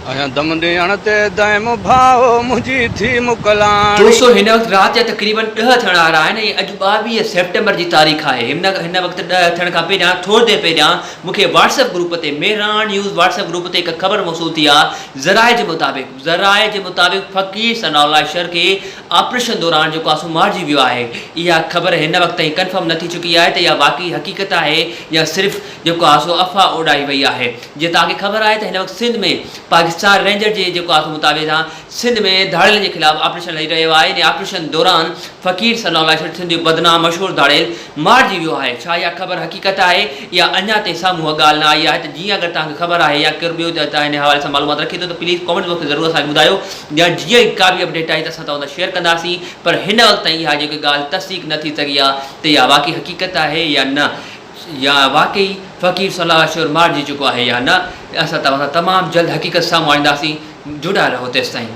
आया दम ॾियण ते दाइम भाओ मुंहिंजी थी मुकलाणी। दोस्तों हिन वक़्तु राति जा तक़रीबन 10 थियण वारा आहिनि ऐं अॼु 22 सेप्टेम्बर जी तारीख़ आहे। हिन वक़्तु 10 थियण खां पहिरियां थोरी देरि पहिरियां मूंखे व्हाट्सएप ग्रुप ते मेहरान न्यूज़ व्हाट्सएप ग्रुप ते हिकु ख़बर मौसूल थी आहे। ज़राए जे मुताबिक़ फ़क़ीर सनाउल्लाह अशर खे ऑपरेशन दौरान जेको आहे सो मारिजी वियो आहे। इहा ख़बर हिन वक़्तु ताईं कंफर्म न थी चुकी आहे त इहा वाक़ई हक़ीक़त आहे या सिर्फ़ु जेको आहे सो अफ़वाह उॾाई वई आहे। जीअं तव्हांखे ख़बर आहे त हिन वक़्तु सिंध में पाकिस्तान रेंजर जे जेको आहे मुताबिक़ सिंध में धाड़ियलनि जे ख़िलाफ़ ऑपरेशन हली रहियो आहे। इन ऑपरेशन दौरान फ़क़ीर सनाउल्लाह अशर सिंध जो बदनाम मशहूरु धाड़ियल मारिजी वियो आहे। छा इहा ख़बर हक़ीक़त आहे या अञा ताईं साम्हूं उहा ॻाल्हि न आई आहे? त जीअं अगरि तव्हांखे ख़बर आहे या केरु ॿियो तव्हां हिन हवाले सां मालूमात रखे थो त प्लीज़ कॉमेंट बॉक्स में ज़रूरु असांखे ॿुधायो या जीअं ई का बि अपडेट आई त असां तव्हां शेयर कंदासीं। पर हिन वक़्तु ताईं इहा जेकी ॻाल्हि तस्दीक न थी सघी आहे त इहा वाक़ई हक़ीक़त आहे या न, या वाक़ई फ़क़ीर सनाउल्लाह अशर मारिजी चुको आहे या न। असां तव्हां सां तमामु जल्द हक़ीक़त साम्हूं आणींदासीं। जुड़ा रहो तेसिताईं।